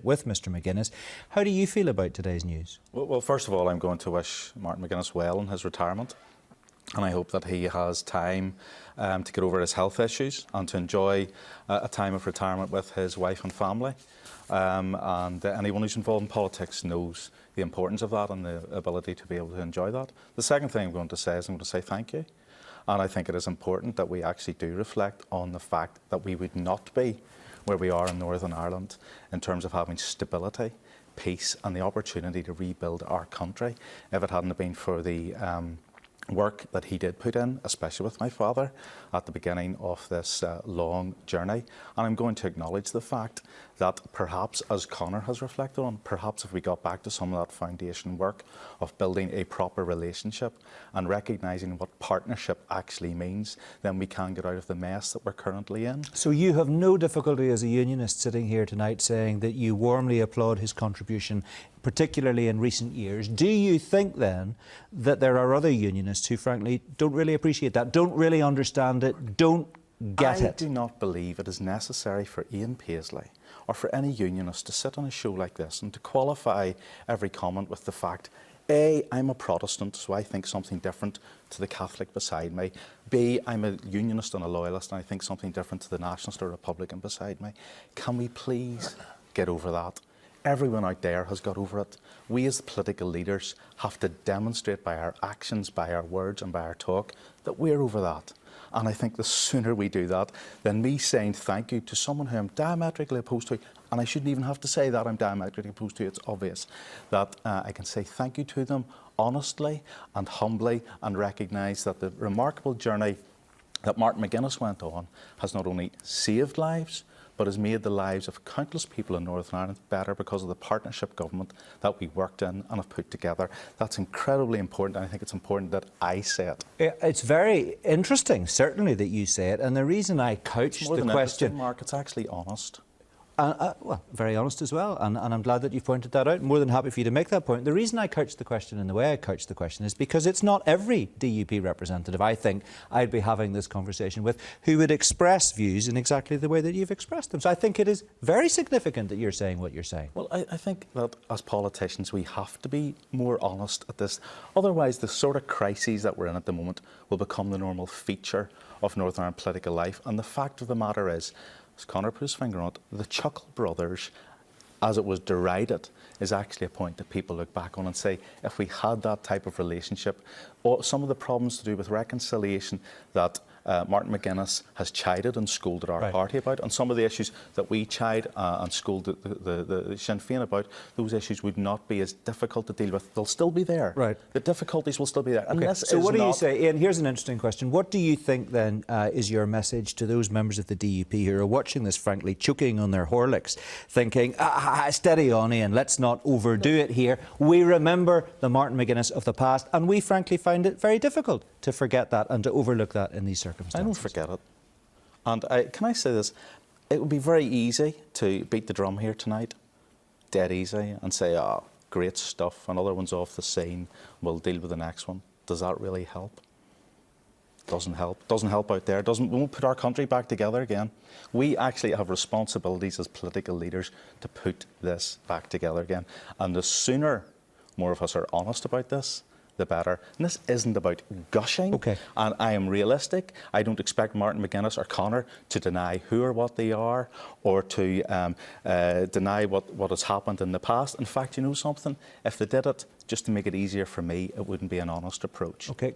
with Mr McGuinness. How do you feel about today's news? Well, first of all, I'm going to wish Martin McGuinness well in his retirement, and I hope that he has time to get over his health issues and to enjoy a time of retirement with his wife and family. And anyone who's involved in politics knows the importance of that and the ability to be able to enjoy that. The second thing I'm going to say is I'm going to say thank you. And I think it is important that we actually do reflect on the fact that we would not be where we are in Northern Ireland in terms of having stability, peace and the opportunity to rebuild our country if it hadn't been for the work that he did put in, especially with my father, at the beginning of this long journey. And I'm going to acknowledge the fact that perhaps, as Conor has reflected on, perhaps if we got back to some of that foundation work of building a proper relationship and recognising what partnership actually means, then we can get out of the mess that we're currently in. So you have no difficulty as a unionist sitting here tonight saying that you warmly applaud his contribution, particularly in recent years. Do you think then that there are other unionists who frankly don't really appreciate that, don't really understand it, don't get it? I do not believe it is necessary for Ian Paisley or for any unionist to sit on a show like this and to qualify every comment with the fact, A, I'm a Protestant, so I think something different to the Catholic beside me. B, I'm a unionist and a loyalist, and I think something different to the Nationalist or Republican beside me. Can we please get over that? Everyone out there has got over it. We as political leaders have to demonstrate by our actions, by our words and by our talk that we're over that. And I think the sooner we do that, than me saying thank you to someone who I'm diametrically opposed to, and I shouldn't even have to say that I'm diametrically opposed to, it's obvious, that I can say thank you to them honestly and humbly and recognise that the remarkable journey that Martin McGuinness went on has not only saved lives, but has made the lives of countless people in Northern Ireland better because of the partnership government that we worked in and have put together. That's incredibly important, and I think it's important that I say it. It's very interesting, certainly, that you say it, and the reason I couched the question... Mark, it's actually honest. Well, very honest as well, and I'm glad that you pointed that out. More than happy for you to make that point. The reason I couched the question in the way I couched the question is because it's not every DUP representative, I think, I'd be having this conversation with who would express views in exactly the way that you've expressed them. So I think it is very significant that you're saying what you're saying. Well, I think that as politicians we have to be more honest at this. Otherwise, the sort of crises that we're in at the moment will become the normal feature of Northern Ireland political life. And the fact of the matter is, as Conor put his finger on it, the Chuckle Brothers, as it was derided, is actually a point that people look back on and say, if we had that type of relationship, or some of the problems to do with reconciliation that Martin McGuinness has chided and scolded our party about, and some of the issues that we chide and scolded the Sinn Féin about, those issues would not be as difficult to deal with. They'll still be there. Right. The difficulties will still be there. Okay. So what do you say, Ian? Here's an interesting question. What do you think then is your message to those members of the DUP who are watching this, frankly, choking on their Horlicks, thinking, steady on, Ian, let's not overdo it here. We remember the Martin McGuinness of the past, and we frankly find it very difficult to forget that and to overlook that in these circumstances. I don't forget it. And can I say this? It would be very easy to beat the drum here tonight, dead easy, and say, oh, great stuff, another one's off the scene, we'll deal with the next one. Does that really help? Doesn't help. Doesn't help out there. We won't put our country back together again. We actually have responsibilities as political leaders to put this back together again. And the sooner more of us are honest about this, the better. And this isn't about gushing. Okay. And I am realistic. I don't expect Martin McGuinness or Conor to deny who or what they are, or to deny what has happened in the past. In fact, you know something? If they did it just to make it easier for me, it wouldn't be an honest approach. Okay.